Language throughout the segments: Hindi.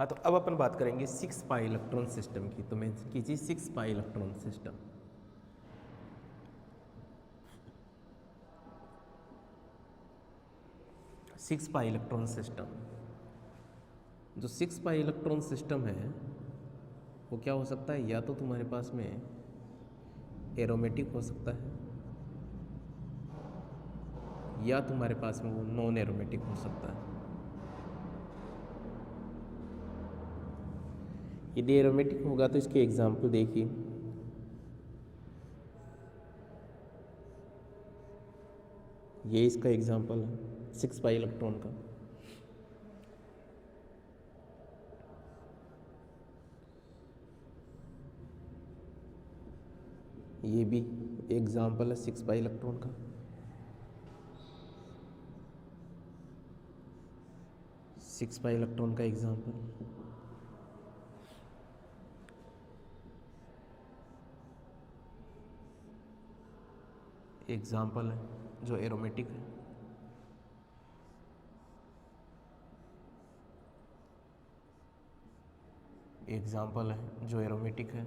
हाँ, तो अब अपन बात करेंगे 6 पाई इलेक्ट्रॉन सिस्टम की। तो मैं कीजिए 6 pi electron system. Six pi electron system, जो 6 पाई इलेक्ट्रॉन सिस्टम है वो क्या हो सकता है, या तो तुम्हारे पास में एरोमेटिक हो सकता है या तुम्हारे पास में वो नॉन एरोमेटिक हो सकता है। यदि एरोमेटिक होगा तो इसके एग्जाम्पल देखिए। ये इसका एग्जाम्पल है 6 पाई इलेक्ट्रॉन का। ये भी एग्जाम्पल है 6 पाई इलेक्ट्रॉन का। सिक्स पाई इलेक्ट्रॉन का एग्जाम्पल। एग्जाम्पल है जो एरोमेटिक है। एग्जाम्पल है जो एरोमेटिक है।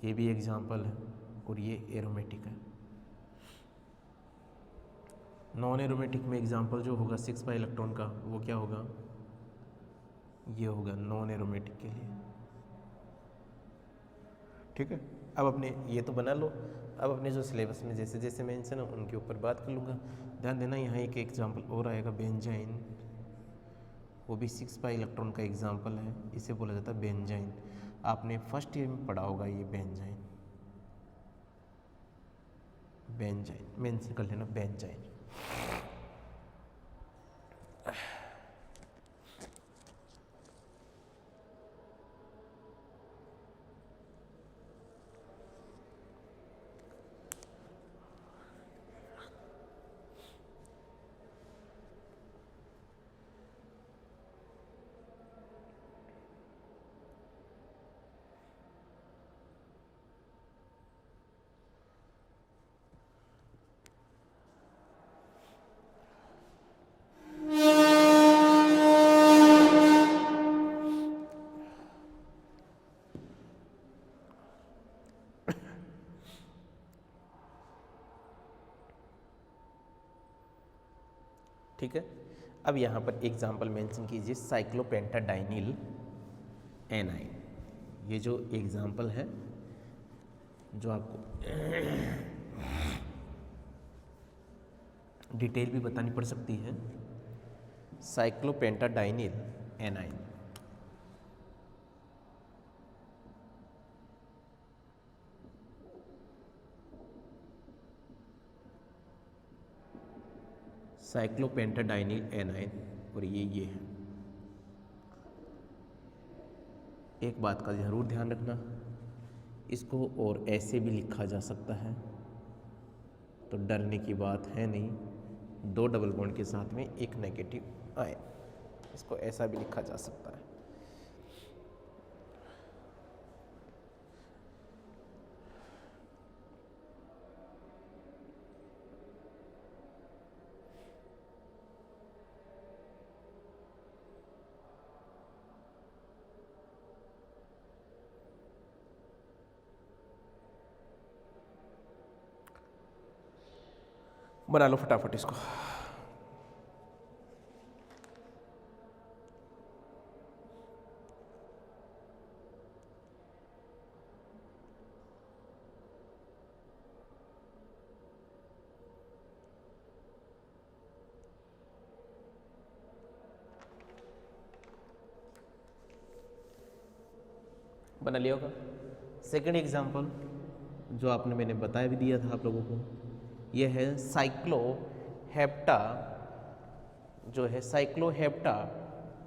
ये भी एग्जाम्पल है और ये एरोमेटिक है। नॉन एरोमेटिक में एग्जाम्पल जो होगा 6 पाई इलेक्ट्रॉन का वो क्या होगा, ये होगा नॉन एरोमेटिक के लिए। ठीक है, अब अपने ये तो बना लो। अब अपने जो सिलेबस में जैसे जैसे मेंशन है उनके ऊपर बात कर लूँगा। ध्यान देना यहाँ एक एग्जाम्पल और आएगा बेंजाइन, वो भी 6 पाई इलेक्ट्रॉन का एग्जाम्पल है। इसे बोला जाता है बेंजाइन। आपने फर्स्ट ईयर में पढ़ा होगा ये बेंजाइन। बेंजाइन मेंशन कर लेना बेंजाइन। ठीक है, अब यहाँ पर एग्जाम्पल मेंशन कीजिए साइक्लोपेंटाडाइनिल एनाइन। ये जो एग्जाम्पल है जो आपको डिटेल भी बतानी पड़ सकती है। साइक्लोपेंटाडाइनिल एनाइन। साइक्लोपेंटाडाइनिल एनाइन और ये है। एक बात का ज़रूर ध्यान रखना, इसको और ऐसे भी लिखा जा सकता है, तो डरने की बात है नहीं। 2 डबल बॉन्ड के साथ में एक नेगेटिव आयन, इसको ऐसा भी लिखा जा सकता है। बना लो फटाफट इसको। बना लिया होगा। सेकंड एग्जांपल जो आपने मैंने बताया भी दिया था आप लोगों को, यह है साइक्लोहेप्टा, जो है साइक्लोहेप्टा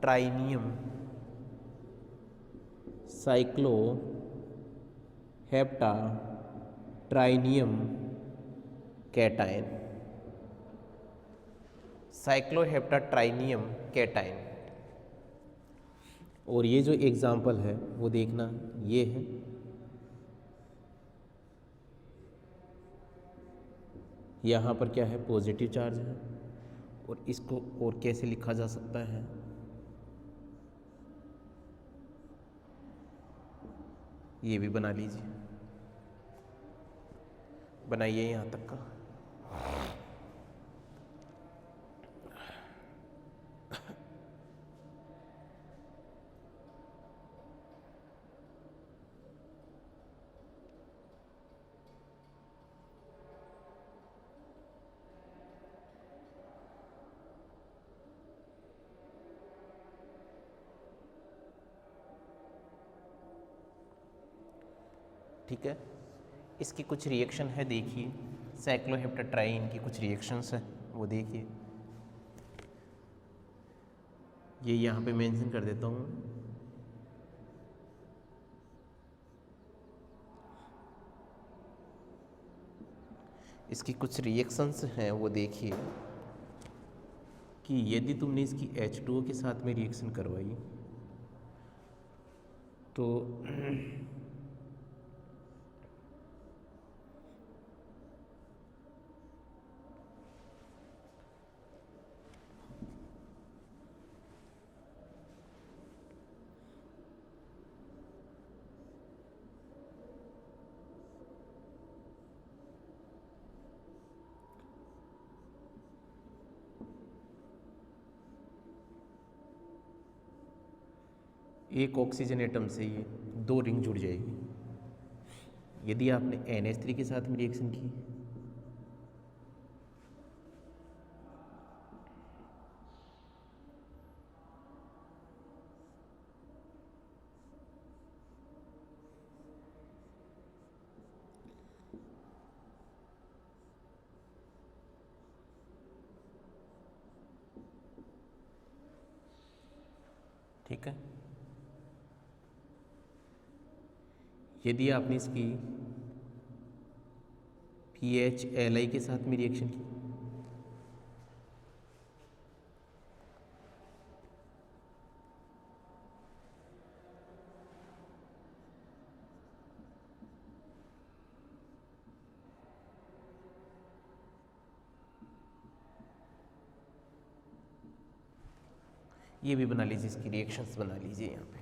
ट्राइनियम। साइक्लोहेप्टा ट्राइनियम कैटायन। साइक्लोहेप्टा ट्राइनियम कैटायन। और ये जो एग्जाम्पल है वो देखना, ये है यहाँ पर क्या है, पॉजिटिव चार्ज है और इसको और कैसे लिखा जा सकता है, ये भी बना लीजिए। बनाइए यहाँ तक का। ठीक है, इसकी कुछ रिएक्शन है, देखिए साइक्लोहेप्टेट्राइन की कुछ रिएक्शंस है, वो देखिए। ये यहाँ पे मेंशन कर देता हूँ। इसकी कुछ रिएक्शंस हैं, वो देखिए कि यदि तुमने इसकी H2O के साथ में रिएक्शन करवाई तो एक ऑक्सीजन एटम से ये 2 रिंग जुड़ जाएगी। यदि आपने NH3 के साथ में रिएक्शन की ठीक है, यदि आपने इसकी PHLi के साथ में रिएक्शन की ये भी बना लीजिए, इसकी रिएक्शंस बना लीजिए यहाँ पे।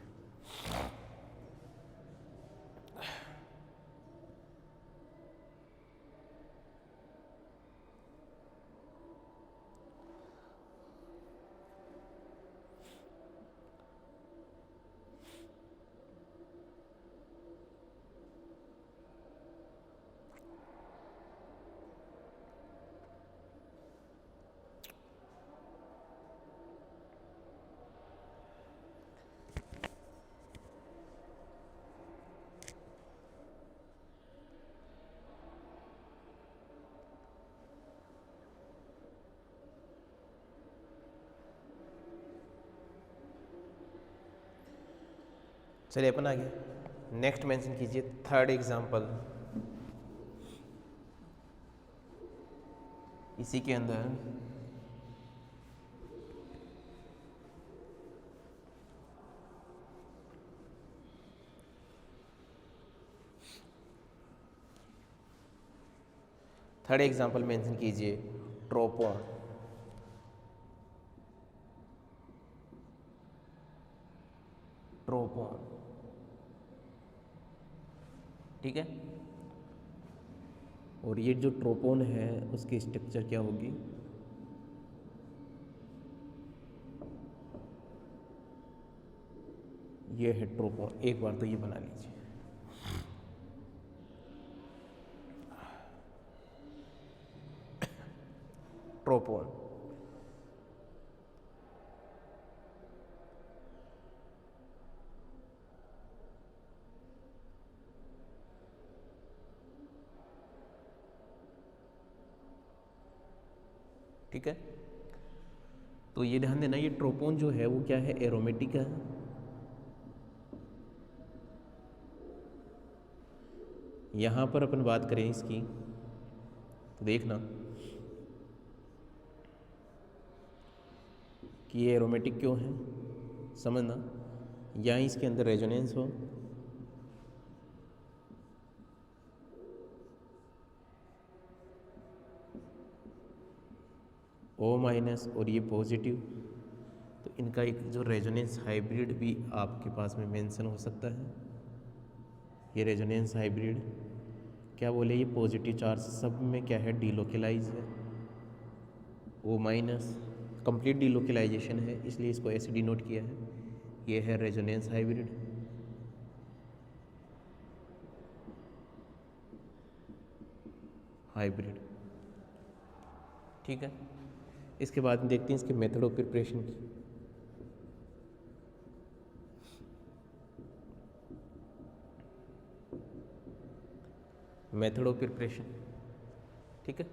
चलिए अपन आगे नेक्स्ट मेंशन कीजिए, थर्ड एग्जांपल। इसी के अंदर थर्ड एग्जांपल मेंशन कीजिए, ट्रोपोन। ट्रोपोन, ठीक है। और ये जो ट्रोपोन है उसकी स्ट्रक्चर क्या होगी, ये है ट्रोपोन। एक बार तो ये बना लीजिए। ट्रोपोन, ठीक है। तो ये ध्यान देना, ये ट्रोपोन जो है वो क्या है, एरोमेटिक है। यहाँ पर अपन बात करें इसकी तो देखना कि ये एरोमेटिक क्यों है, समझना। या इसके अंदर रेजोनेंस हो O माइनस और ये पॉजिटिव, तो इनका एक जो रेजोनेंस हाइब्रिड भी आपके पास में मेंशन हो सकता है। ये रेजोनेंस हाइब्रिड क्या बोले, ये पॉजिटिव चार्ज सब में क्या है, डीलोकेलाइज है। O माइनस कंप्लीट डीलोकेलाइजेशन है, इसलिए इसको ऐसे डिनोट किया है। ये है रेजोनेंस हाइब्रिड। हाइब्रिड ठीक है। इसके बाद देखते हैं इसके मेथड ऑफ प्रिपरेशन की। मेथड ऑफ प्रिपरेशन ठीक है।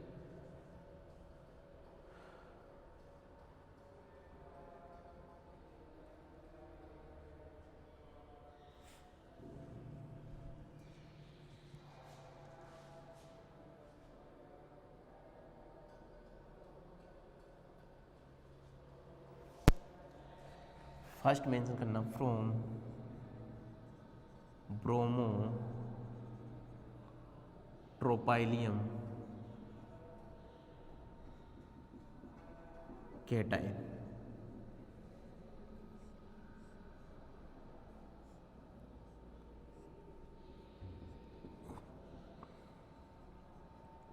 फर्स्ट मेंशन करना फ्रॉम ब्रोमो ट्रोपाइलियम केटाइन।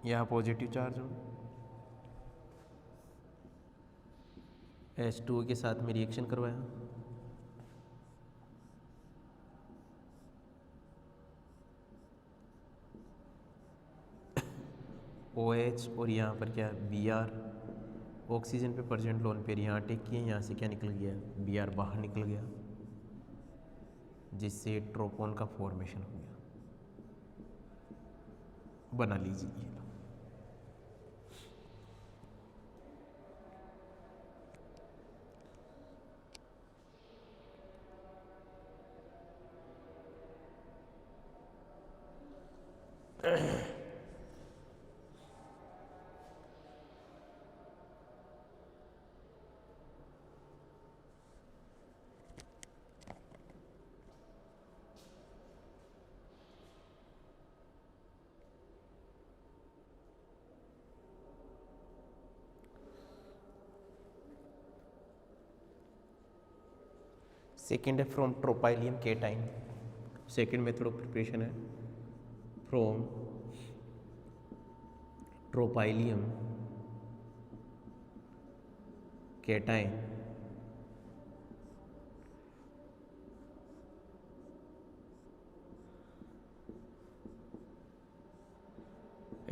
यहाँ पॉजिटिव चार्ज हो, H2O के साथ में रिएक्शन करवाया, OH और यहाँ पर क्या Br, ऑक्सीजन पे परसेंट लोन पेयर यहाँ टेक किए, यहाँ से क्या निकल गया, Br बाहर निकल गया, जिससे ट्रोपोन का फॉर्मेशन हो गया। बना लीजिए ये लो। सेकेंड है from tropylium cation. Second method of preparation है फ्रॉम ट्रोपाइलियम केटाइन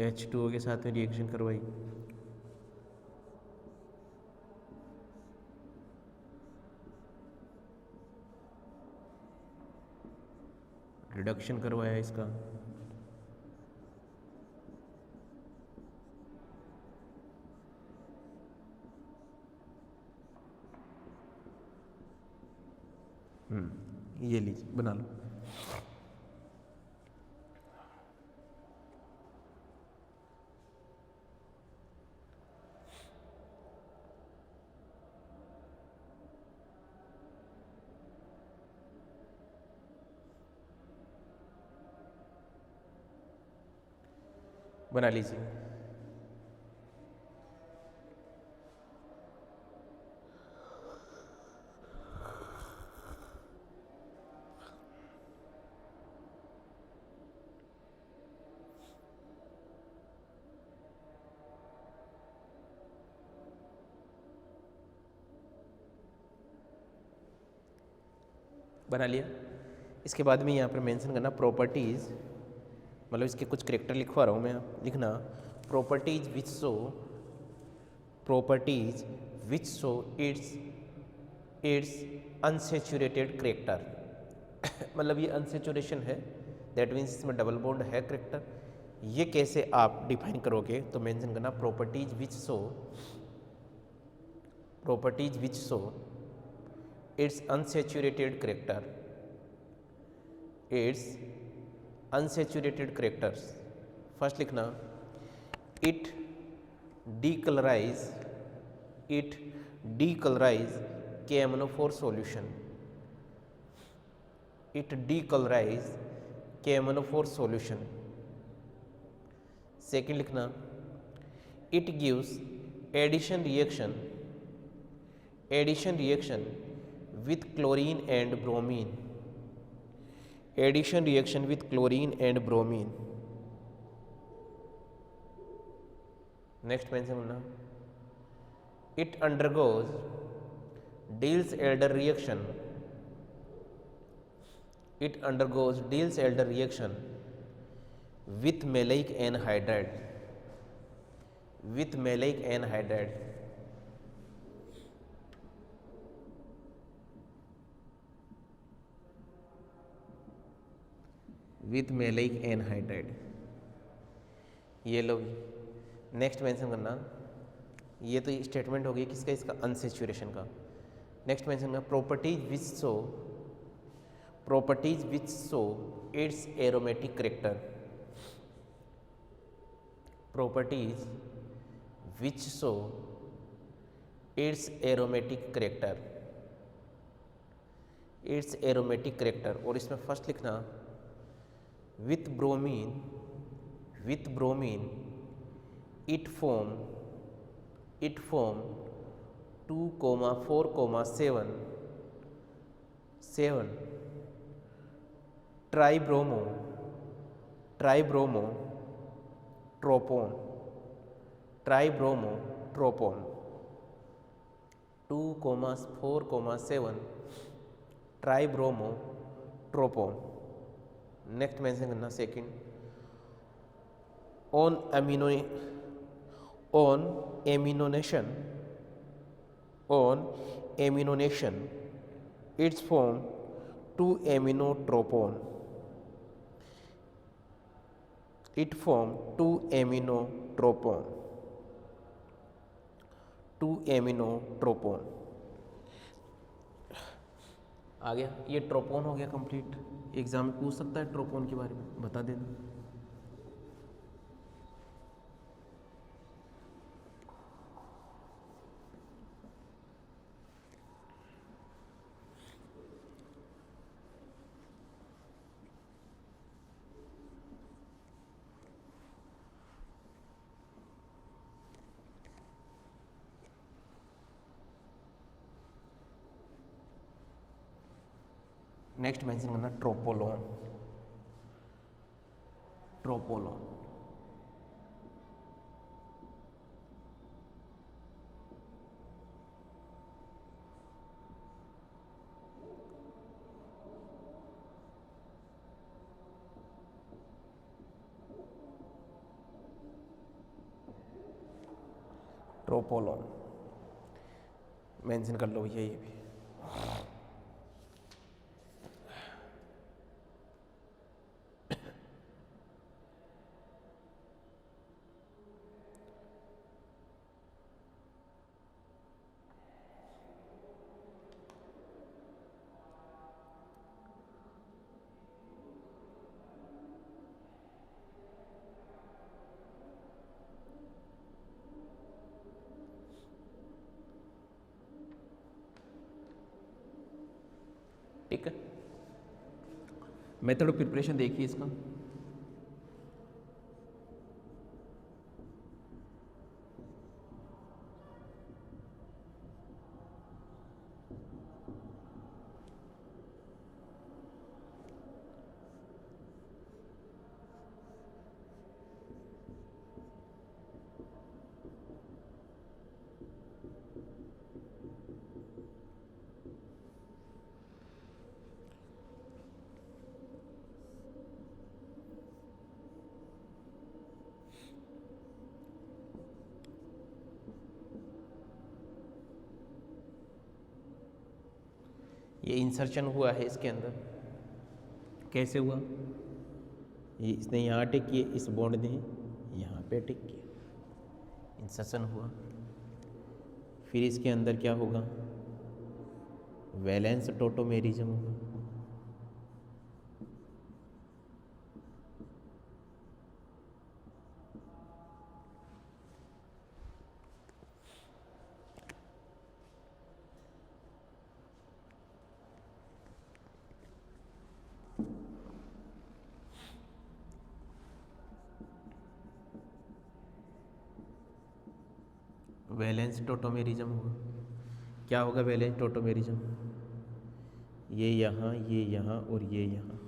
H2O के साथ में रिएक्शन करवाई, रिडक्शन करवाया इसका, ये लीजिए बना लो। बना लीजिए। बना लिया। इसके बाद में यहाँ पर मेंशन करना प्रॉपर्टीज़, मतलब इसके कुछ करेक्टर लिखवा रहा हूँ मैं, लिखना properties which so it's unsaturated character. मतलब ये अनसेचुरेशन है, दैट मीन्स इसमें डबल बॉन्ड है करेक्टर। ये कैसे आप डिफाइन करोगे, तो मेंशन करना properties which so it's unsaturated characters. First लिखना it decolorize KMnO4 solution, it decolorize KMnO4 solution. Second लिखना it gives addition reaction with chlorine and bromine, addition reaction with chlorine and bromine. Next mention करना, it undergoes Diels-Alder reaction, it undergoes Diels-Alder reaction with maleic anhydride, with maleic anhydride. With maleic anhydride. ये लो नेक्स्ट मेंशन करना, ये तो स्टेटमेंट हो गई किसका, इसका अनसेचुरेशन का। नेक्स्ट मेंशन करना, properties which show it's aromatic character, properties which show it's aromatic character, it's aromatic character. और इसमें फर्स्ट लिखना with bromine it form 2,4,7 tribromo tropone 2,4,7 tribromo next mention करना second, on amination it's form 2-aminotropone, it form 2-aminotropone। आ गया, ये ट्रोपोन हो गया कंप्लीट। एग्जाम में पूछ सकता है ट्रोपोन के बारे में, बता देना। नेक्स्ट मेंशन करना ट्रोपोलोन। ट्रोपोलोन मेंशन कर लो भैया, ये भी। ठीक है, मेथड ऑफ प्रिपरेशन देखिए इसका। ये इंसर्शन हुआ है इसके अंदर, कैसे हुआ, ये इसने यहाँ अटैक किए, इस बॉन्ड ने यहाँ पे अटैक किया, इंसर्शन हुआ। फिर इसके अंदर क्या होगा, वैलेंस टोटोमेरिज्म होगा। वैलेंस टोटोमेरिज्म होगा। क्या होगा वैलेंस टोटोमेरिज्म? ये यहाँ और ये यहाँ।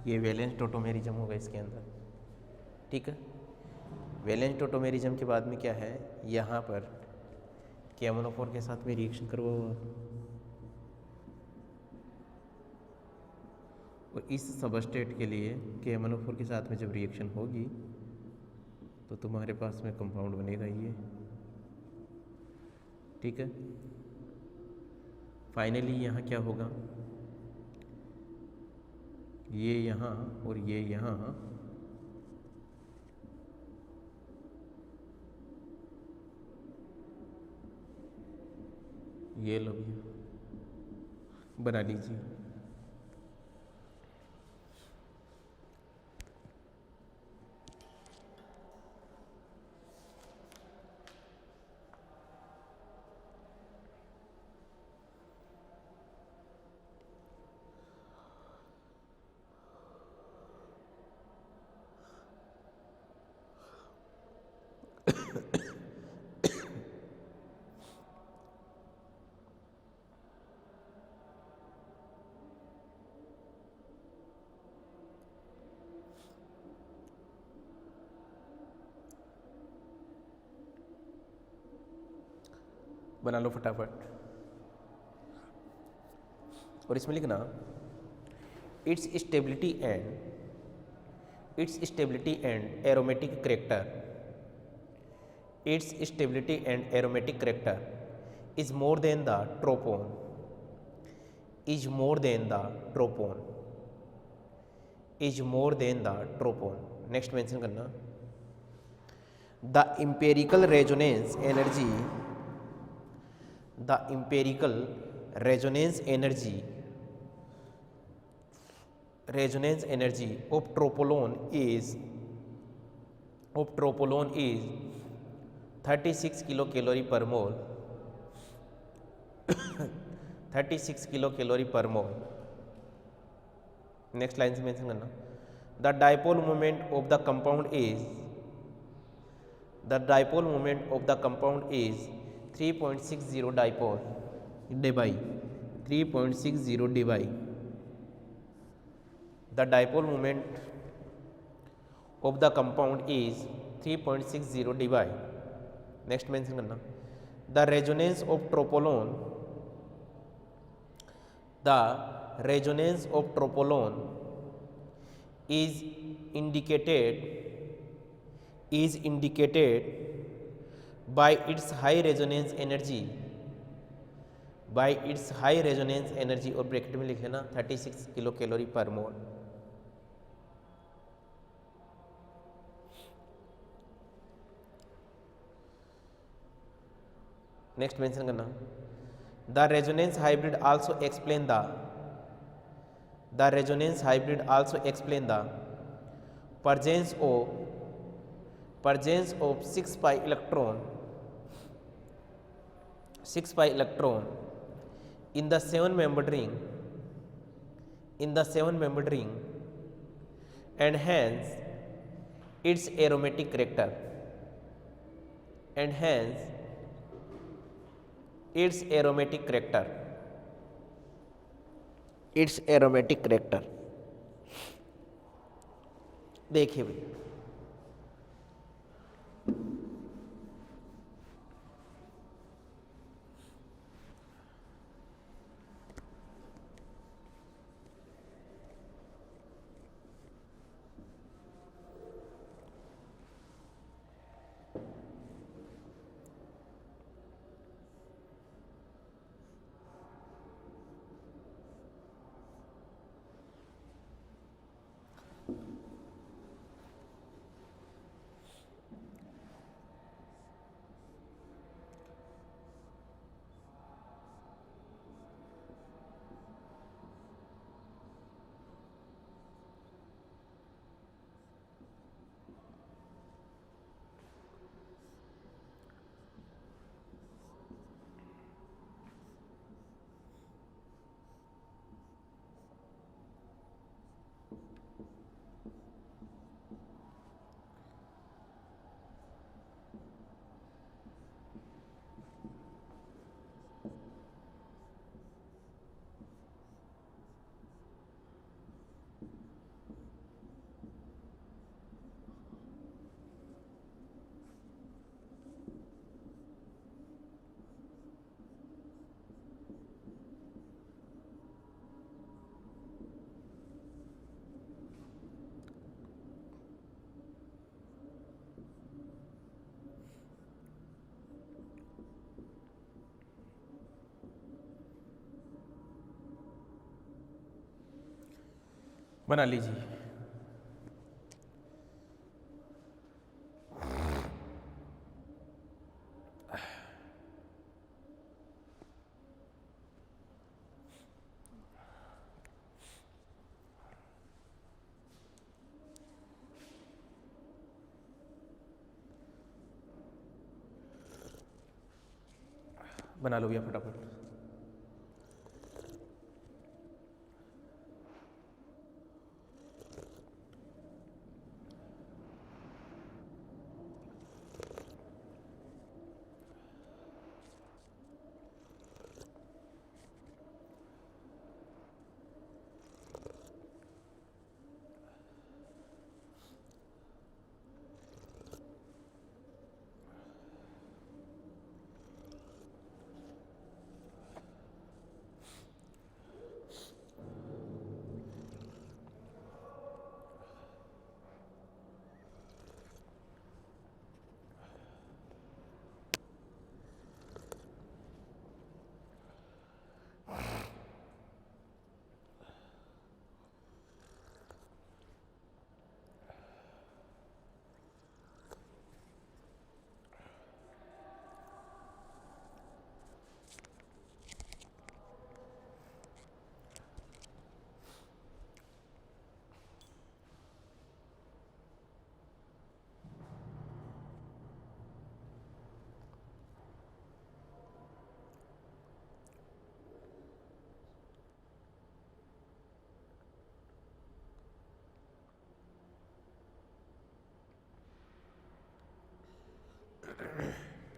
ये वैलेंस टोटोमेरिज्म होगा इसके अंदर, ठीक है। वैलेंस टोटोमेरिज्म के बाद में क्या है, यहाँ पर KMnO4 के साथ में रिएक्शन करवाओ और इस सबस्ट्रेट के लिए KMnO4 के साथ में जब रिएक्शन होगी तो तुम्हारे पास में कंपाउंड बनेगा ये, ठीक है। फाइनली यहाँ क्या होगा, ये यहाँ और ये यहाँ, ये लो भैया बना लीजिए। बना लो फटाफट। और इसमें लिखना it's stability and aromatic character, it's stability and aromatic character is more than the tropone, is more than the tropone, is more than the tropone. Next mention करना the empirical resonance energy, the empirical resonance energy of tropolone is 36 kilocalorie per mole 36 kilocalorie per mole। Next line से मेंशन करना the dipole moment of the compound is 3.60 dipole debye 3.60 debye. The dipole moment of the compound is 3.60 debye. Next mention करना the resonance of tropolone, the resonance of tropolone is indicated by its high resonance energy, और ब्रैकेट में लिख लेना 36 kilo calorie per mole. Next mention करना the resonance hybrid also explain the presence of 6 pi electron in the 7-membered ring, and hence its aromatic character, देखिए भाई बना लीजिए। बना लो भैया फटाफट।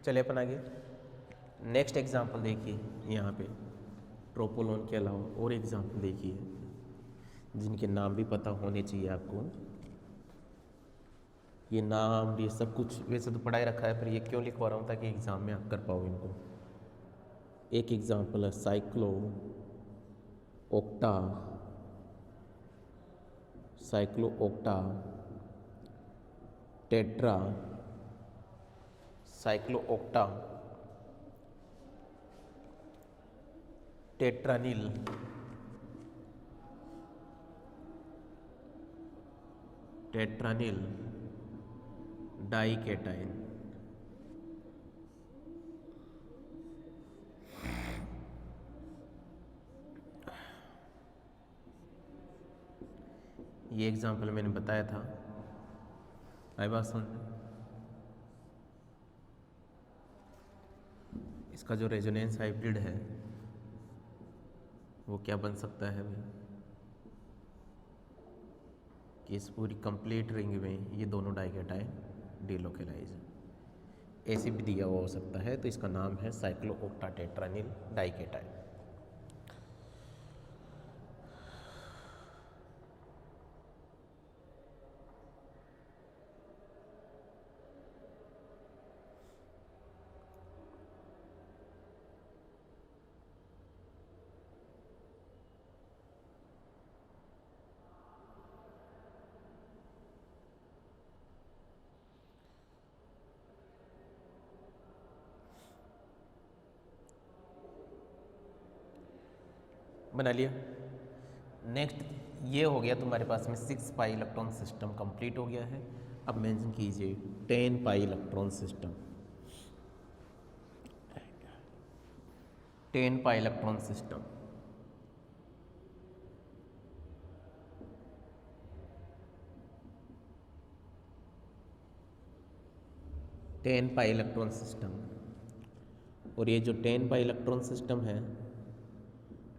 चलिए अपन आगे नेक्स्ट एग्जांपल देखिए। यहाँ पे ट्रोपोलोन के अलावा और एग्जांपल देखिए जिनके नाम भी पता होने चाहिए आपको। ये नाम ये सब कुछ वैसे तो पढ़ाई रखा है, पर ये क्यों लिखवा रहा हूँ ताकि एग्ज़ाम में आप कर पाओ इनको। एक एग्जांपल है cyclo octa, cyclo octa, tetra, cyclo octa, tetraenyl, tetraenyl dication. ये एग्जाम्पल मैंने बताया था, आई बात समझ में। इसका जो रेजोनेंस हाइब्रिड है वो क्या बन सकता है भाई कि इस पूरी कंप्लीट रिंग में ये दोनों डाइकेटाइन डिलोकेलाइज ऐसे भी दिया हुआ हो सकता है। तो इसका नाम है साइक्लोओक्टाटेट्रानिल डाइकेटाइन। बना लिया। नेक्स्ट ये हो गया तुम्हारे पास में 6 पाई इलेक्ट्रॉन सिस्टम कंप्लीट हो गया है। अब मेंशन कीजिए 10 pi electron system. 10 pi electron system, ten pi electron system. और ये जो 10 पाई इलेक्ट्रॉन सिस्टम है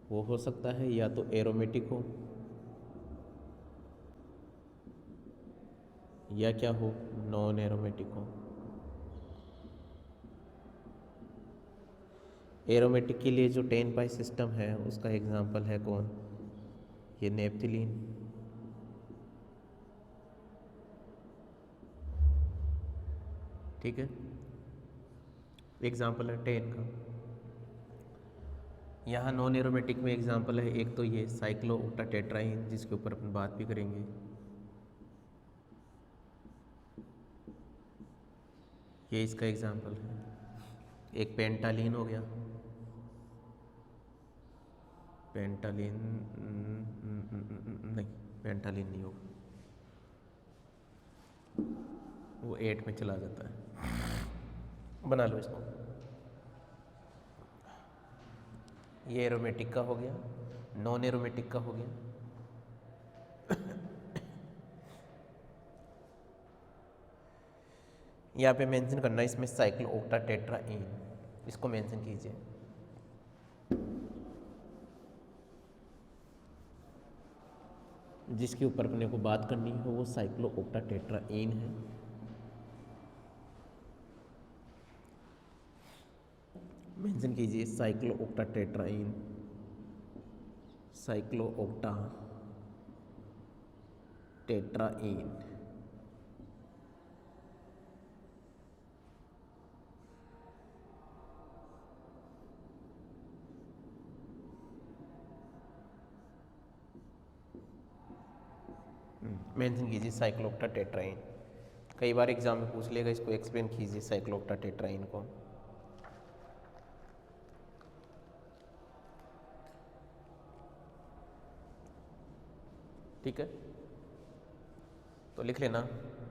वो हो सकता है या तो एरोमेटिक हो या क्या हो, नॉन एरोमेटिक हो। एरोमेटिक के लिए जो 10 पाई सिस्टम है उसका एग्जांपल है कौन, ये नेप्थिलीन। ठीक है, एग्जांपल है 10 का। यहाँ नॉन एरोमेटिक में एग्जांपल है एक तो ये साइक्लोओक्टाटेट्राइन जिसके ऊपर अपन बात भी करेंगे। ये इसका एग्जांपल है। एक पेंटालीन हो गया, पेंटालीन नहीं, पेंटालिन नहीं होगा, वो 8 में चला जाता है। बना लो इसको। ये एरोमेटिक का हो गया, नॉन एरोमेटिक का हो गया। यहाँ पे मेंशन करना है इसमें साइक्लोओक्टाटेट्राईन, इसको मेंशन कीजिए। जिसके ऊपर अपने को बात करनी हो वो साइक्लोओक्टाटेट्राईन है। मेंशन कीजिए साइक्लोओक्टाटेट्राईन, साइक्लोओक्टाटेट्राईन। मेंशन कीजिए साइक्लोओक्टाटेट्राईन। कई बार एग्जाम में पूछ लेगा, इसको एक्सप्लेन कीजिए साइक्लोओक्टाटेट्राईन को। ठीक है, तो लिख लेना,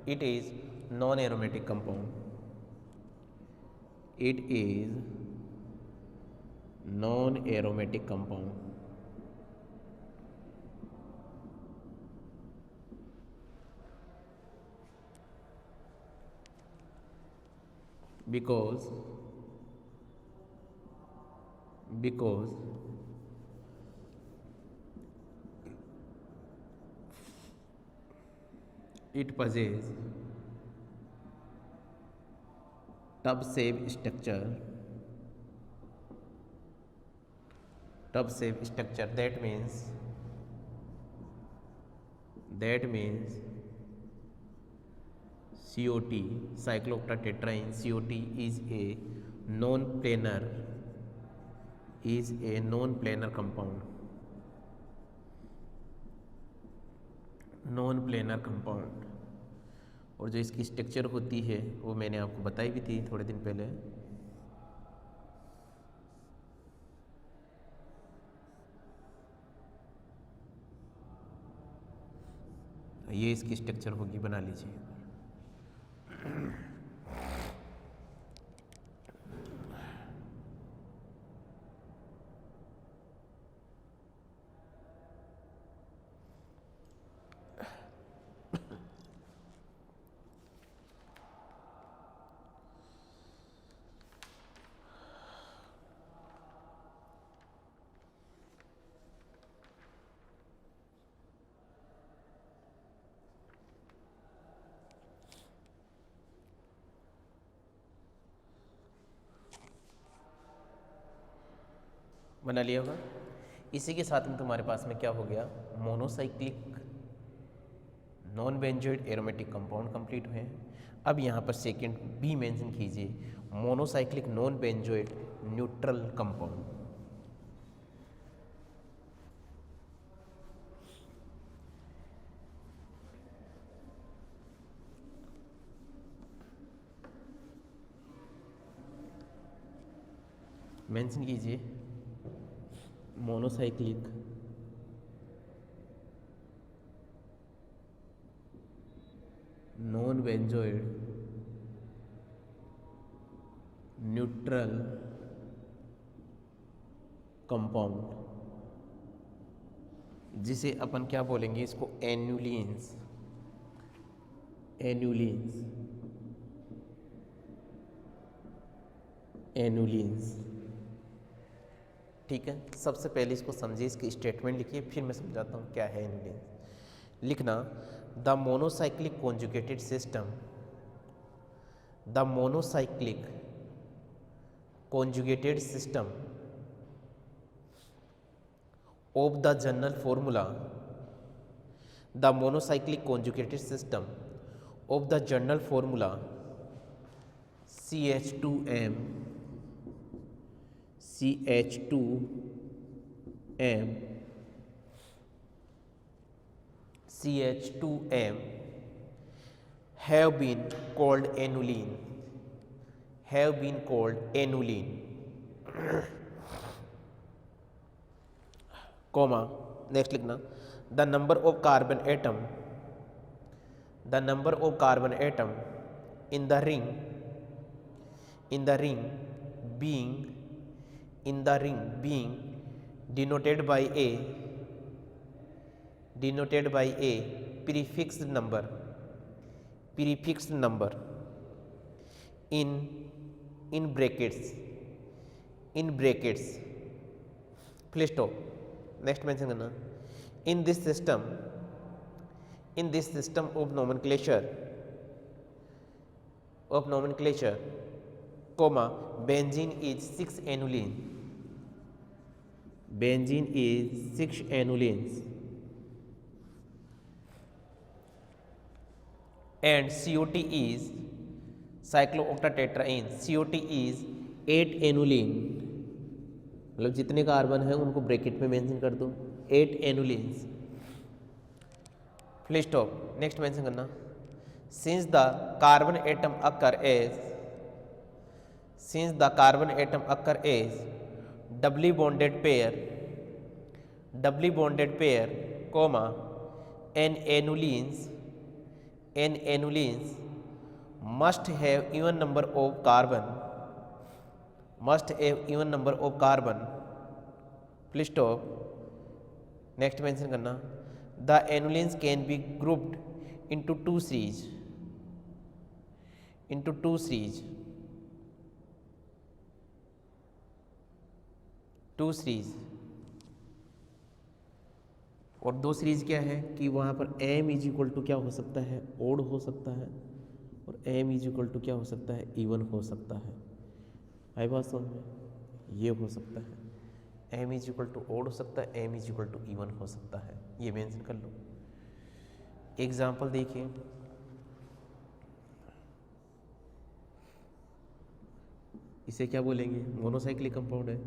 it is non aromatic compound, it is non aromatic compound because it possesses tub shape structure, that means COT, cyclooctatetraene, COT is a non-planar compound, और जो इसकी स्ट्रक्चर होती है वो मैंने आपको बताई भी थी थोड़े दिन पहले। ये इसकी स्ट्रक्चर होगी, बना लीजिए। बना लिया होगा। इसी के साथ में तुम्हारे पास में क्या हो गया, monocyclic non benzenoid aromatic compound complete हुए हैं। अब यहाँ पर सेकंड बी मेंशन कीजिए, monocyclic non benzenoid neutral compound. Mention कीजिए monocyclic non benzenoid neutral compound, जिसे अपन क्या बोलेंगे, इसको एनुलिन्स। ठीक है, सबसे पहले इसको समझिए, इसकी स्टेटमेंट लिखिए, फिर मैं समझाता हूँ क्या है एनुलिन्स। लिखना, the monocyclic conjugated system, the monocyclic conjugated system of the general formula, the monocyclic conjugated system of the general formula CH2M have been called aniline, comma next लिखना, the number of carbon atom in the ring being denoted by a prefixed number in brackets full stop. Next mention करना, in this system of nomenclature comma benzene is 6 annuline and COT is cyclooctatetraene COT is 8 annuline, मतलब जितने कार्बन है उनको ब्रैकेट में मेंशन कर दो 8 एनुलिन्स फुल स्टॉप। नेक्स्ट मेंशन करना, since the carbon atom occur as doubly bonded pair comma n annulenes must have even number of carbon full stop। Next mention करना, the annulenes can be grouped into two series और दो सीरीज क्या है कि वहाँ पर m इज इक्वल टू क्या हो सकता है, ओड हो सकता है, और m इज इक्वल टू क्या हो सकता है, इवन हो सकता है। आई बात समझ में, ये हो सकता है m is equal to odd हो सकता है, m is equal to even हो सकता है, ये मेंशन कर लो। एग्जाम्पल देखिए, इसे क्या बोलेंगे, मोनोसाइक्लिक कंपाउंड है,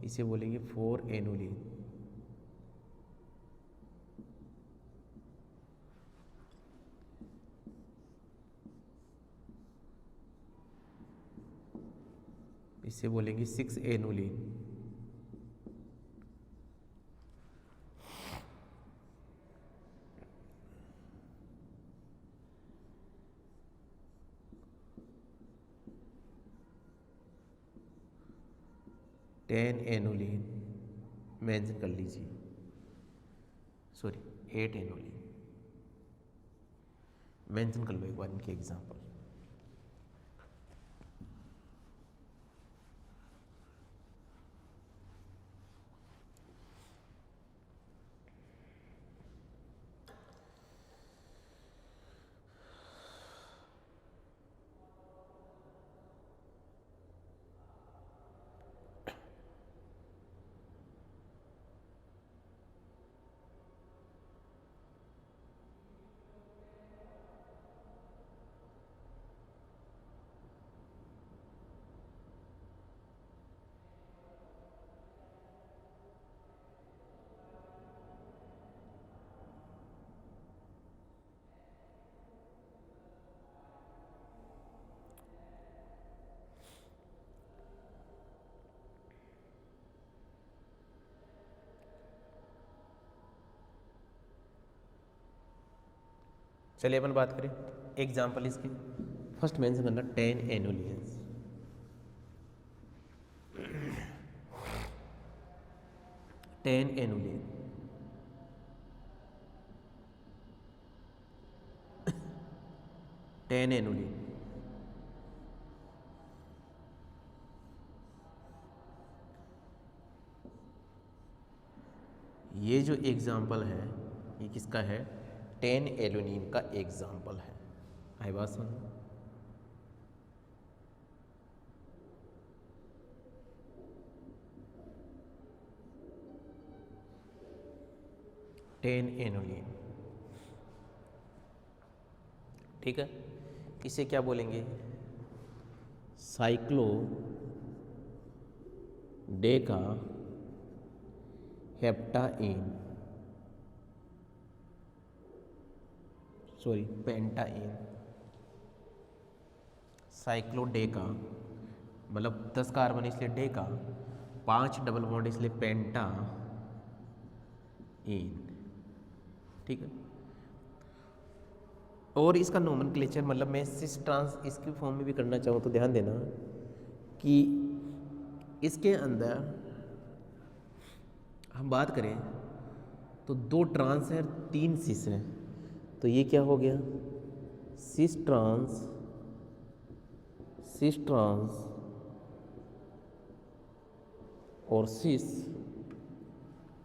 इसे बोलेंगे 4 एनुलिन। इसे बोलेंगे 6 एनुलिन। टेन एनुलिन मेंशन कर लीजिए, सॉरी 8 एनुलिन मेंशन कर लो एक बार इनके एग्जाम्पल। चलिए अपन बात करें एग्जाम्पल इसके। फर्स्ट मेंशन करना 10 एनुलियंस। 10 एनुलियन, 10 एनुलियन। ये जो एग्जाम्पल है ये किसका है, 10 एलुनीन का एग्जाम्पल है। आई बात समझ, 10 एनुलीन, ठीक है। इसे क्या बोलेंगे, cyclo Deka heptyne, sorry pentyne. साइक्लोडेका मतलब 10 कार्बन इसलिए डेका, 5 डबल बॉन्ड इसलिए पेंटा इन। ठीक है। और इसका नोमेनक्लेचर मतलब मैं सिस ट्रांस इसकी फॉर्म में भी करना चाहूँ तो ध्यान देना कि इसके अंदर हम बात करें तो 2 ट्रांस है, 3 सिस हैं, तो ये क्या हो गया, सिस ट्रांस और सिस,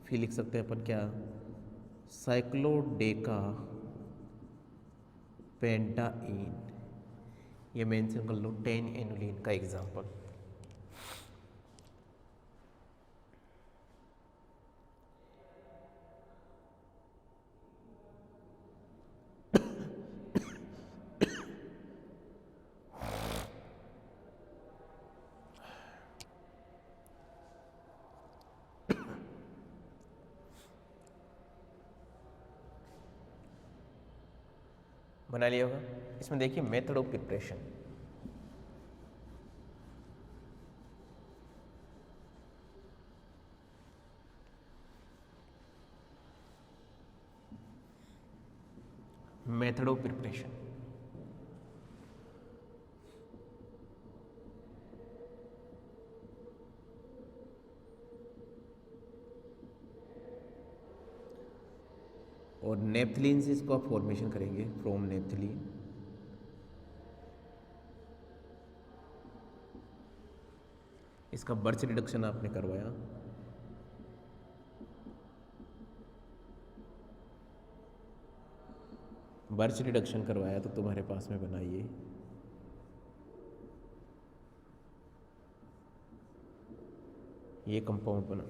फिर लिख सकते हैं अपन क्या, साइक्लोडेका पेंटाइन। ये मेंशन कर लो 10 एनुलिन का एग्जांपल। बना लिया होगा। इसमें देखिए method of preparation, method of preparation और नेप्थलीन से इसको आप फॉर्मेशन करेंगे फ्रॉम नेप्थलीन। इसका बर्च रिडक्शन आपने करवाया, बर्च रिडक्शन करवाया तो तुम्हारे पास में बना ये कंपाउंड बना।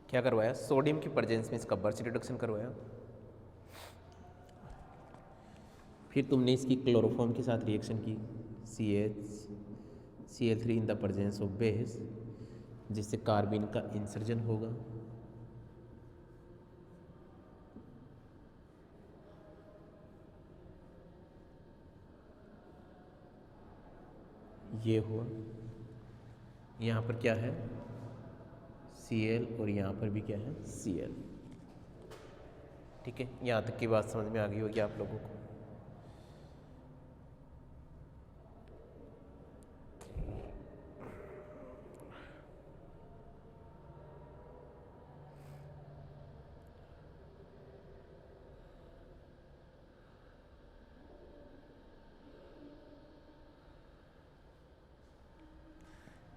क्या करवाया, सोडियम की प्रेजेंस में इसका बर्च रिडक्शन करवाया, फिर तुमने इसकी क्लोरोफॉर्म के साथ रिएक्शन की CH Cl3 in the presence of base, जिससे कार्बिन का इंसर्जन होगा। ये हुआ, यहाँ पर क्या है Cl और यहाँ पर भी क्या है Cl। ठीक है, यहाँ तक की बात समझ में आ गई होगी आप लोगों को।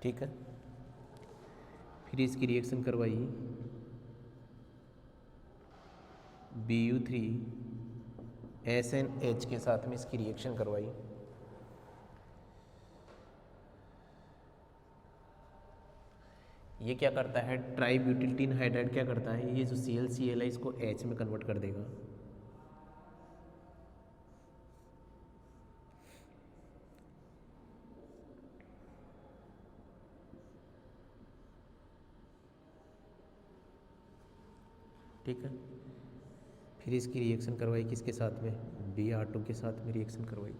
ठीक है, फिर इसकी रिएक्शन करवाई BU3SNH के साथ में इसकी रिएक्शन करवाई। ये क्या करता है, ट्राईब्यूटिल्टीन हाइड्राइड क्या करता है, ये जो ClCl है इसको H में कन्वर्ट कर देगा। ठीक है, फिर इसकी रिएक्शन करवाई किसके साथ में, Br2 के साथ में रिएक्शन करवाई,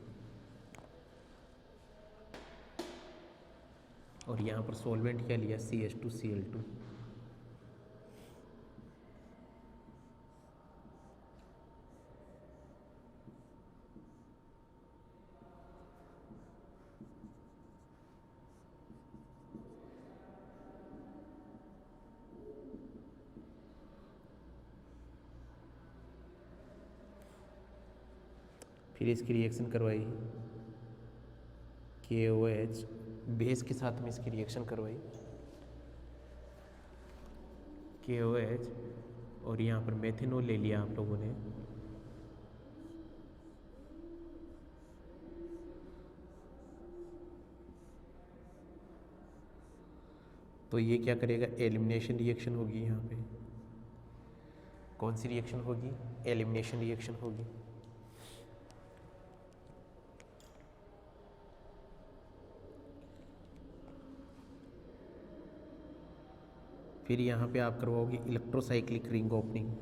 और यहाँ पर सॉल्वेंट क्या लिया, CH2Cl2। फिर इसकी रिएक्शन करवाई KOH बेस के साथ में इसकी रिएक्शन करवाई KOH, और यहाँ पर मेथेनॉल ले लिया आप लोगों ने। तो ये क्या करेगा, एलिमिनेशन रिएक्शन होगी। यहाँ पे कौन सी रिएक्शन होगी, एलिमिनेशन रिएक्शन होगी। फिर यहाँ पे आप करवाओगे electrocyclic ring opening.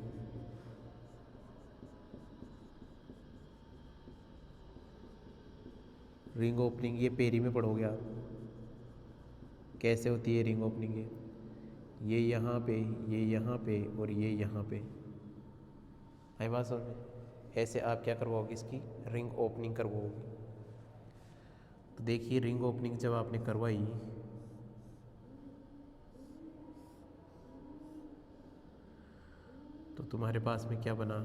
Ring opening ये पेरी में पढ़ोगे आप, कैसे होती है रिंग ओपनिंग। ये यहाँ पे, ये यहाँ पे और ये यहाँ पे। है बात समझ में। ऐसे आप क्या करवाओगे, इसकी रिंग ओपनिंग करवाओगे। तो देखिए रिंग ओपनिंग जब आपने करवाई तो तुम्हारे पास में क्या बना,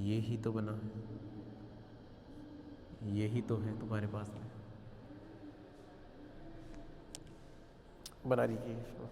ये ही तो बना है, ये ही तो है तुम्हारे पास में। बना दीजिए इसको।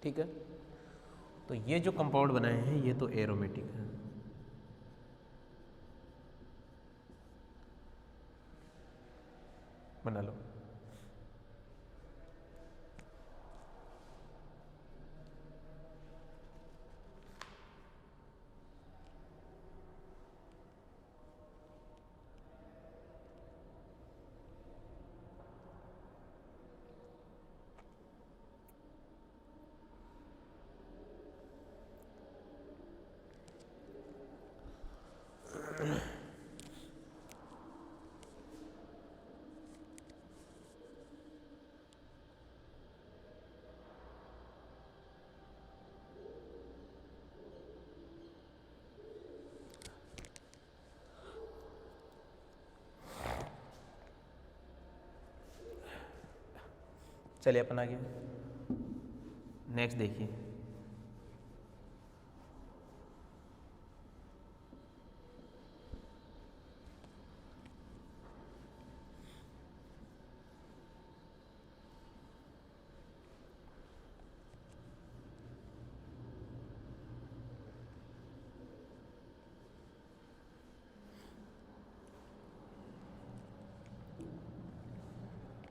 ठीक है, तो ये जो कंपाउंड बनाए हैं ये तो एरोमेटिक है। बना लो। चलिए अपन आगे नेक्स्ट देखिए।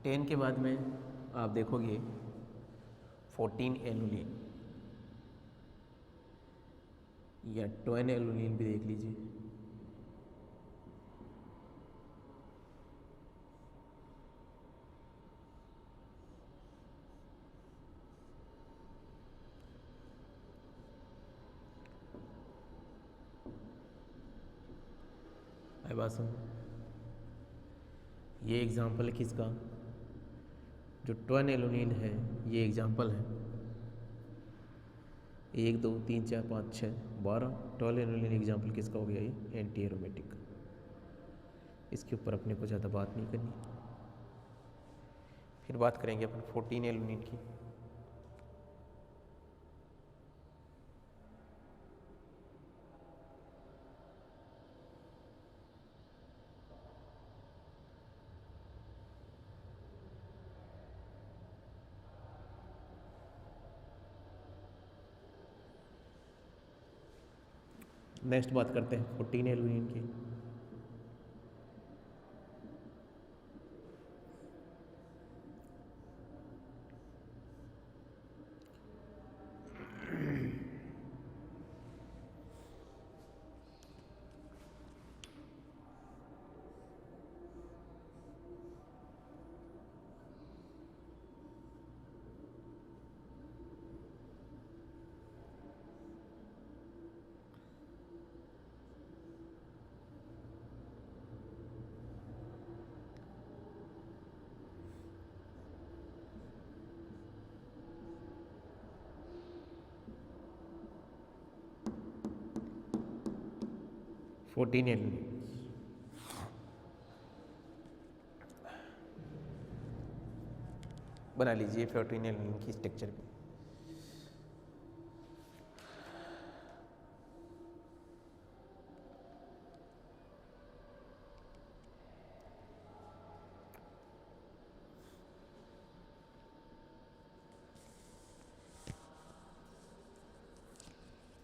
टेन के बाद में आप देखोगे 14 एलुलिन या 12 एलुलिन भी देख लीजिए। आई बात समझ। ये एग्जाम्पल है किसका, जो 12 एलुलिन है ये एग्जाम्पल है। 1 2 3 4 5 6 12 12 एलुलिन एग्जाम्पल किसका हो गया, ये एंटी एरोमेटिक। इसके ऊपर अपने को ज़्यादा बात नहीं करनी। फिर बात करेंगे अपन 14 एलुलिन की। नेक्स्ट बात करते हैं 14 एलुमिनियम की। फोर्टीन एलुमिनियम बना लीजिए 14 एलुमिनियम की स्ट्रक्चर भी।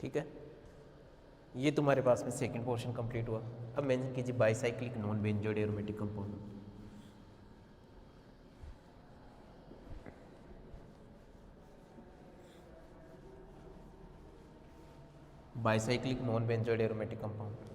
ठीक है, ये तुम्हारे पास में सेकंड पोर्शन कंप्लीट हुआ। अब मेंशन कीजिए bicyclic non benzenoid aromatic compound. Bicyclic non benzenoid aromatic compound.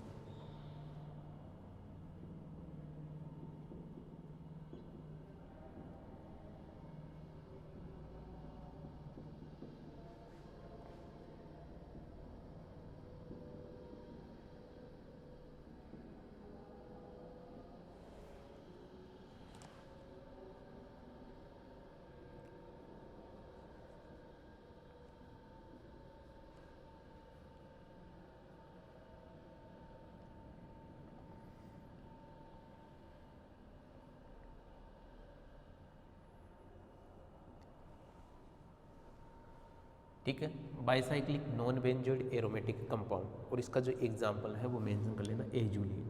ठीक है, bicyclic non benzenoid aromatic compound, और इसका जो एग्जांपल है वो मेंशन कर लेना, एजुलिन।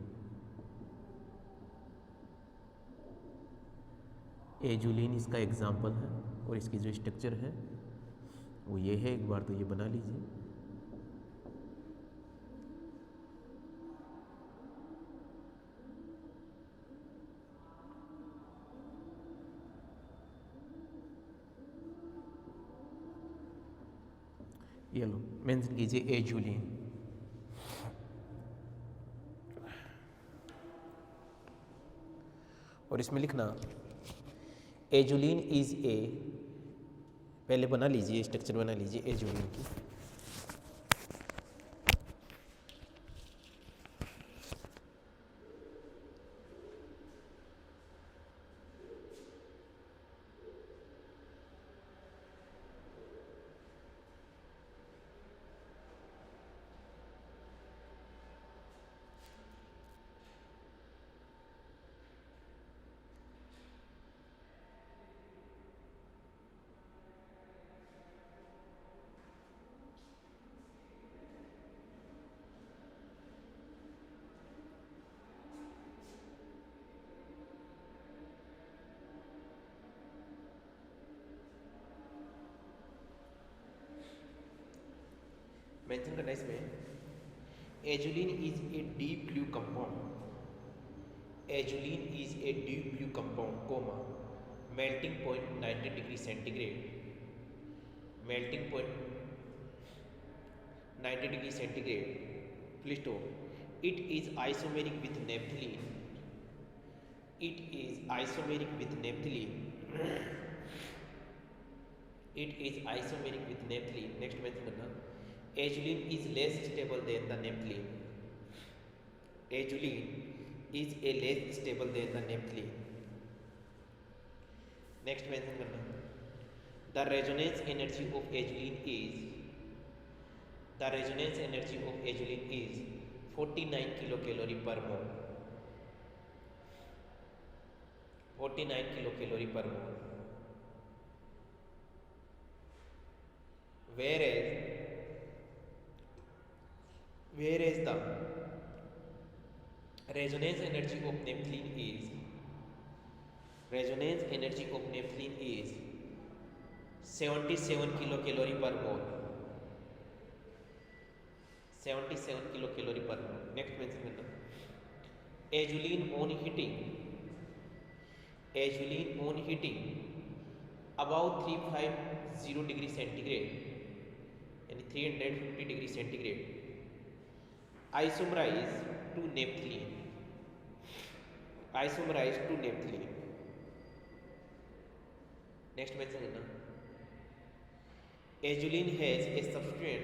एजुलिन इसका एग्जांपल है, और इसकी जो स्ट्रक्चर है वो ये है, एक बार तो ये बना लीजिए। ये लो मेंशन कीजिए एजुलिन। और इसमें लिखना एजुलिन इज ए, पहले बना लीजिए, स्ट्रक्चर बना लीजिए एजुलिन की। मेंशन करना इसमें, azulene is a deep blue compound. Azulene is a deep blue compound, comma melting point 90 degree centigrade, melting point 90 degree centigrade, please to it is isomeric with naphthalene, it is isomeric with naphthalene, it is isomeric with naphthalene। Next mention करना, azulene is less stable than the naphthalene, azulene is a less stable than the naphthalene. Next mention करना, the resonance energy of azulene is, the resonance energy of azulene is 49 kilo calorie per mole, 49 kilo calorie per mole. whereas the resonance energy of naphthalene is, resonance energy of naphthalene is 77 kilo calorie per mole, 77 kilo calorie per mole. Next mention करना, azulene on heating, azulene on heating about 350 degree centigrade, यानी 350 degree centigrade, isomerize to naphthalene, isomerize to naphthalene. Next mention करना, azulene has a substance,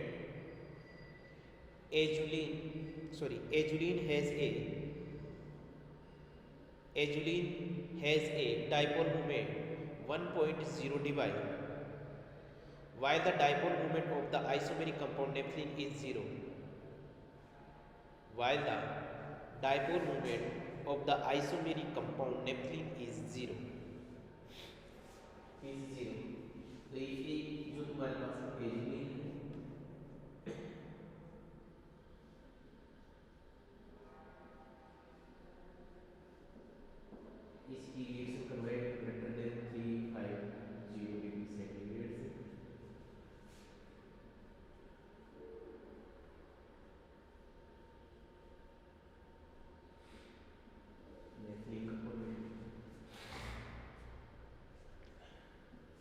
azulene has a dipole moment 1.0 debye, while the dipole moment of the isomeric compound naphthalene is 0, while the dipole moment of the isomeric compound naphthalene is 0, is 0। तो ये जो तुम्हारे पास एजुलिन है, इसकी reaction convert greater than 350 degree centigrade से,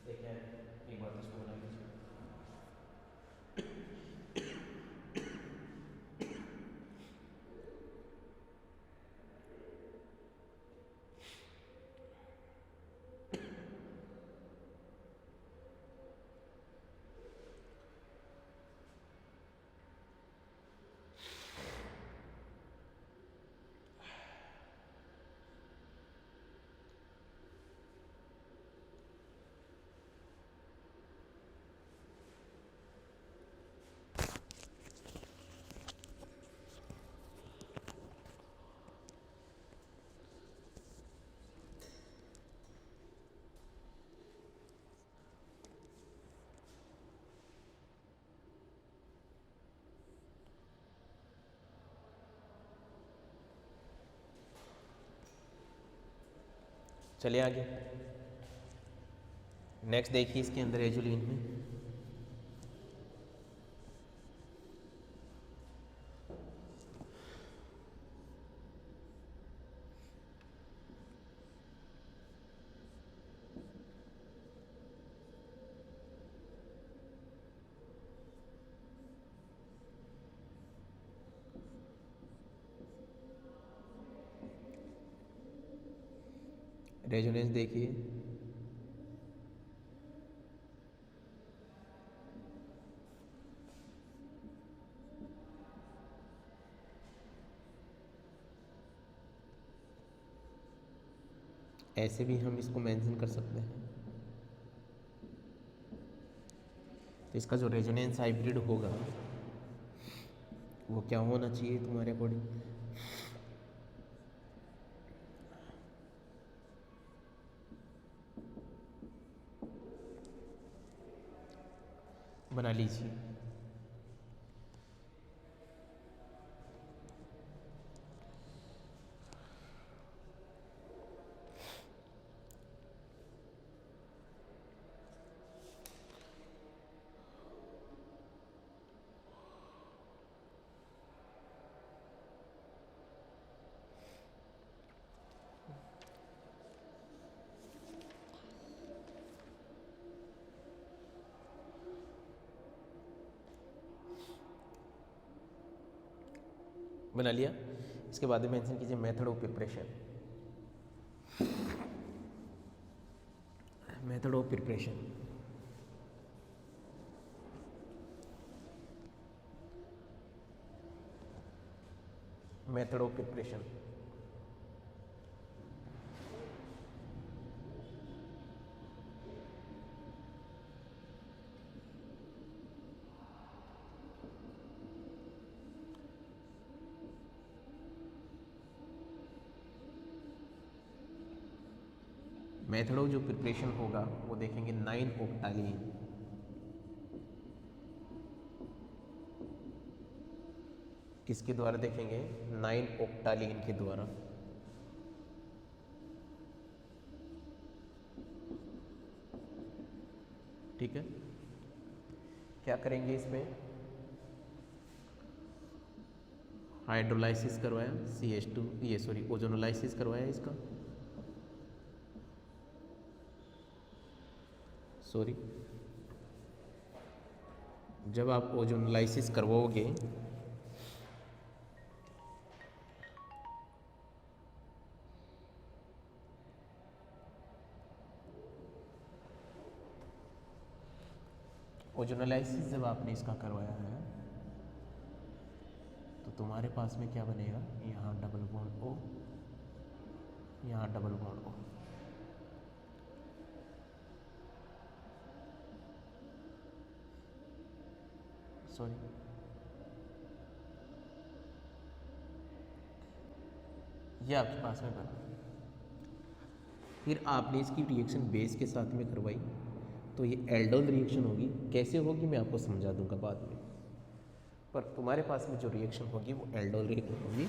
देखिए एक बार इसको बना लीजिए। चलिए आगे। नेक्स्ट देखिए इसके अंदर एजुलिन में रेजोनेंस देखिए, ऐसे भी हम इसको मेंशन कर सकते हैं। तो इसका जो रेजोनेंस हाइब्रिड होगा वो क्या होना चाहिए तुम्हारे अकॉर्डिंग? बना लीजिए। बना लिया। इसके बाद में मेंशन कीजिए method of preparation. Method of preparation method of preparation method of जो प्रिपरेशन होगा वो देखेंगे 9 ऑक्टालिन। किसके द्वारा देखेंगे? 9 ऑक्टालिन के द्वारा। ठीक है, क्या करेंगे इसमें? हाइड्रोलाइसिस करवाया CH2, ये सॉरी ओजोनोलाइसिस करवाया इसका, सॉरी जब आप ओजोनोलाइसिस करवाओगे ओजोनोलाइसिस जब आपने इसका करवाया है तो तुम्हारे पास में क्या बनेगा? यहाँ डबल बॉन्ड O, यहाँ डबल बॉन्ड O। सॉरी ये आपके पास में बना। फिर आपने इसकी रिएक्शन बेस के साथ में करवाई तो ये एल्डोल रिएक्शन होगी। कैसे होगी मैं आपको समझा दूंगा बाद में, पर तुम्हारे पास में जो रिएक्शन होगी वो एल्डोल रिएक्शन होगी।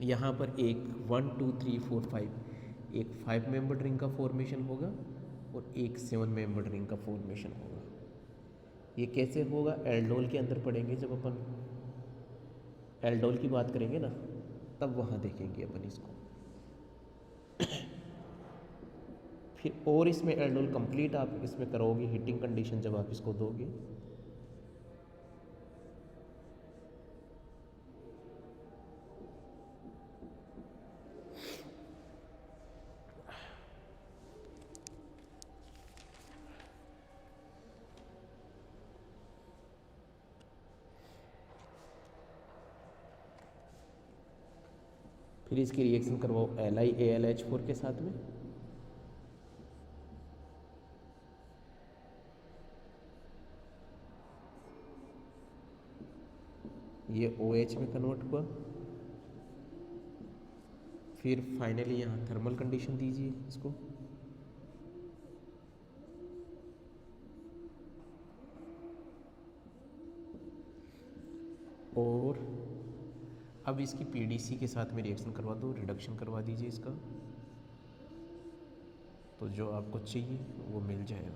यहाँ पर एक 1 2 3 4 5 एक 5 मेंबर रिंग का फॉर्मेशन होगा और एक 7 मेंबर रिंग का फॉर्मेशन होगा। ये कैसे होगा? एल्डोल के अंदर पढ़ेंगे जब अपन एल्डोल की बात करेंगे ना, तब वहाँ देखेंगे अपन इसको। फिर और इसमें एल्डोल कंप्लीट आप इसमें करोगे हीटिंग कंडीशन जब आप इसको दोगे। फिर इसकी रिएक्शन करवाओ LiAlH4 के साथ में। ये OH में कन्वर्ट हुआ। फिर फाइनली यहाँ थर्मल कंडीशन दीजिए इसको। और अब इसकी PDC के साथ में रिएक्शन करवा दो, रिडक्शन करवा दीजिए इसका। तो जो आपको चाहिए वो मिल जाएगा।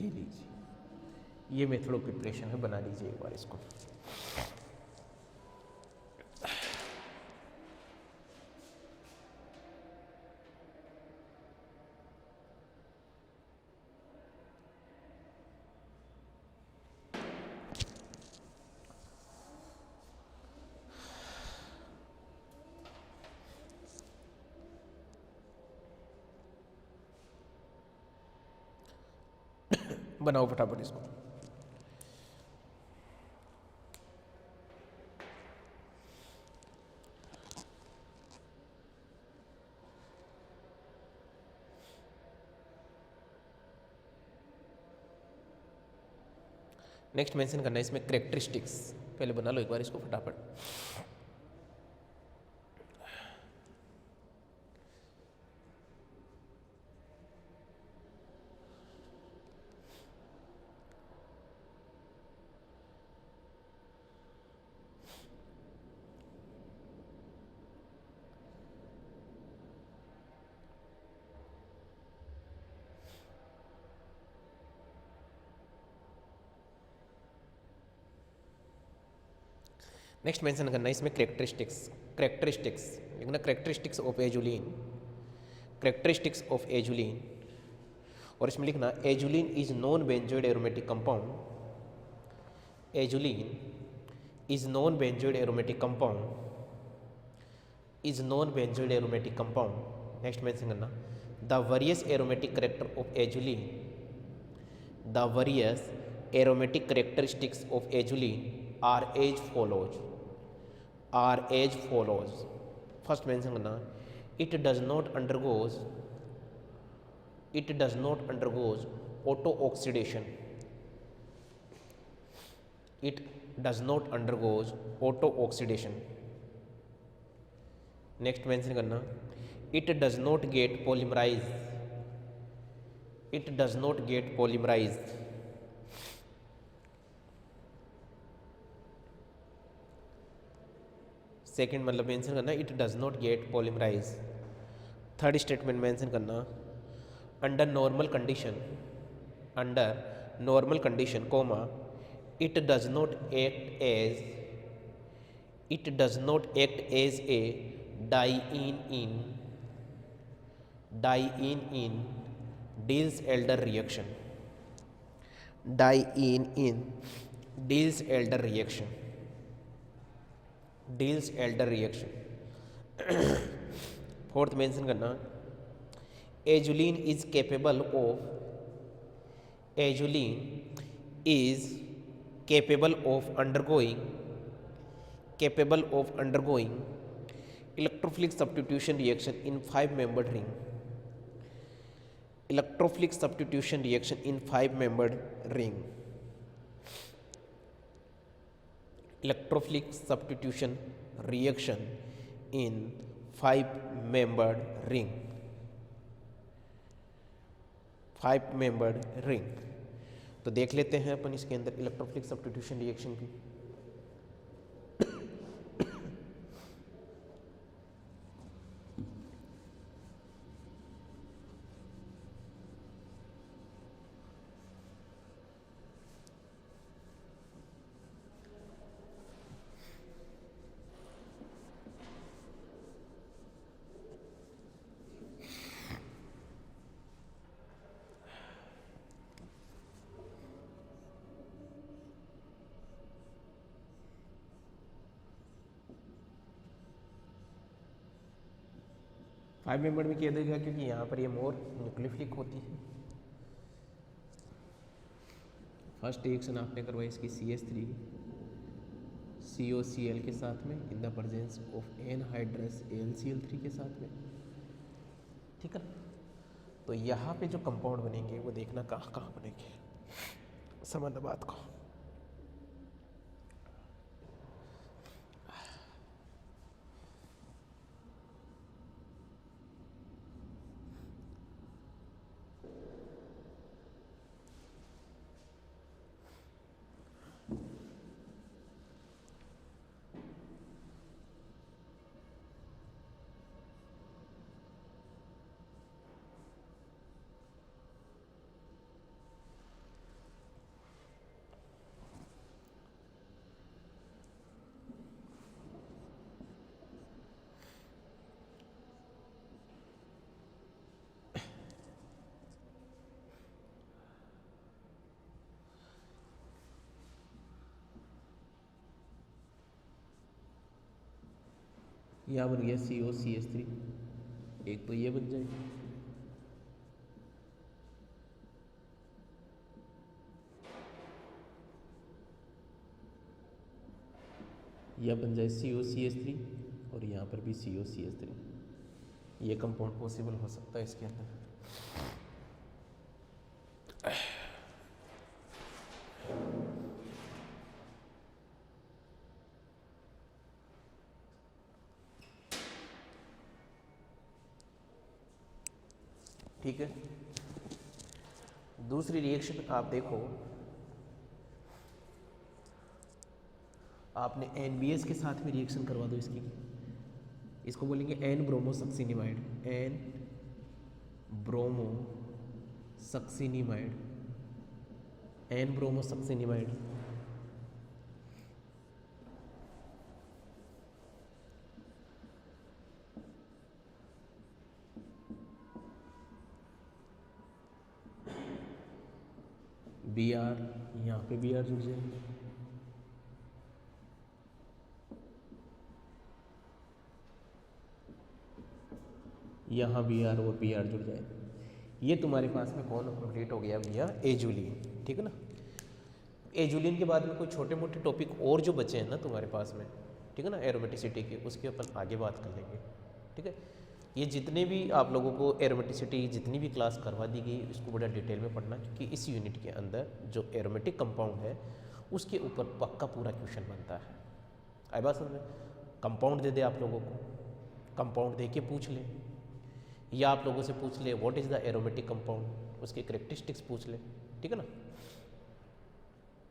ये लीजिए, ये मेथड ऑफ प्रिपरेशन है, बना लीजिए एक बार इसको। बनाओ फटाफट इसको। नेक्स्ट मेंशन करना है इसमें करेक्टरिस्टिक्स। पहले बना लो एक बार इसको फटाफट। नेक्स्ट मेंशन करना है इसमें करेक्टरिस्टिक्स। करेक्टरिस्टिक्स लिखना, characteristics of azulene, characteristics of azulene. और इसमें लिखना azulene is non benzenoid aromatic compound. Azulene is non benzenoid aromatic compound, is non benzenoid aromatic compound. Next mention करना the various aromatic character of azulene, the various aromatic characteristics of azulene are as follows, are as follows. First mention करना it does not undergoes, it does not undergoes auto oxidation, it does not undergoes auto oxidation. Next mention करना it does not get polymerize, it does not get polymerize. Second मतलब मेंशन करना it does not get polymerize. Third statement mention करना under normal condition, under normal condition comma it does not act as, it does not act as a diene in, diene in Diels Elder reaction, diene in Diels Elder reaction, Diels Elder reaction। Fourth mention करना azulene is capable of, azulene is capable of undergoing, capable of undergoing electrophilic substitution reaction in 5 membered ring, electrophilic substitution reaction in 5 membered ring, electrophilic substitution reaction in 5 membered ring, 5 membered ring। तो देख लेते हैं अपन इसके अंदर इलेक्ट्रोफिलिक सब्स्टिट्यूशन रिएक्शन की। 5 membered में किया देगा क्योंकि यहाँ पर ये मोर न्यूक्लियोफिलिक होती है। फर्स्ट रिएक्शन आपने करवाई इसकी CH3 COCl के साथ में in the presence of anhydrous AlCl3 के साथ में, ठीक है। तो यहाँ पे जो कंपाउंड बनेंगे वो देखना कहाँ कहाँ बनेंगे, समझना बात को। यहाँ बन गया COCH3, एक तो ये बन जाएगी, यह बन जाए COCH3 और यहाँ पर भी COCH3। ये कंपाउंड पॉसिबल हो सकता है इसके अंदर। ठीक है, दूसरी रिएक्शन आप देखो, आपने NBS के साथ में रिएक्शन करवा दो इसकी, इसको बोलेंगे N bromosuccinimide, N bromosuccinimide, N bromosuccinimide. Br, यहाँ पे Br जुड़ जाएगा, यहाँ Br और Br जुड़ जाएगा। ये तुम्हारे पास में कौन कंप्लीट हो गया भैया? एजुलिन। ठीक है ना। एजुलिन के बाद में कोई छोटे मोटे टॉपिक और जो बचे हैं ना तुम्हारे पास में, ठीक है ना, एरोमेटिसिटी के, उसके अपन आगे बात कर लेंगे। ठीक है, ये जितने भी आप लोगों को एरोमेटिसिटी जितनी भी क्लास करवा दी गई इसको बड़ा डिटेल में पढ़ना, क्योंकि इस यूनिट के अंदर जो एरोमेटिक कंपाउंड है उसके ऊपर पक्का पूरा क्वेश्चन बनता है। आई बात समझ में? कंपाउंड दे दे आप लोगों को, कंपाउंड दे के पूछ ले, या आप लोगों से पूछ ले what is the aromatic compound, उसके करेक्टरिस्टिक्स पूछ ले। ठीक है ना।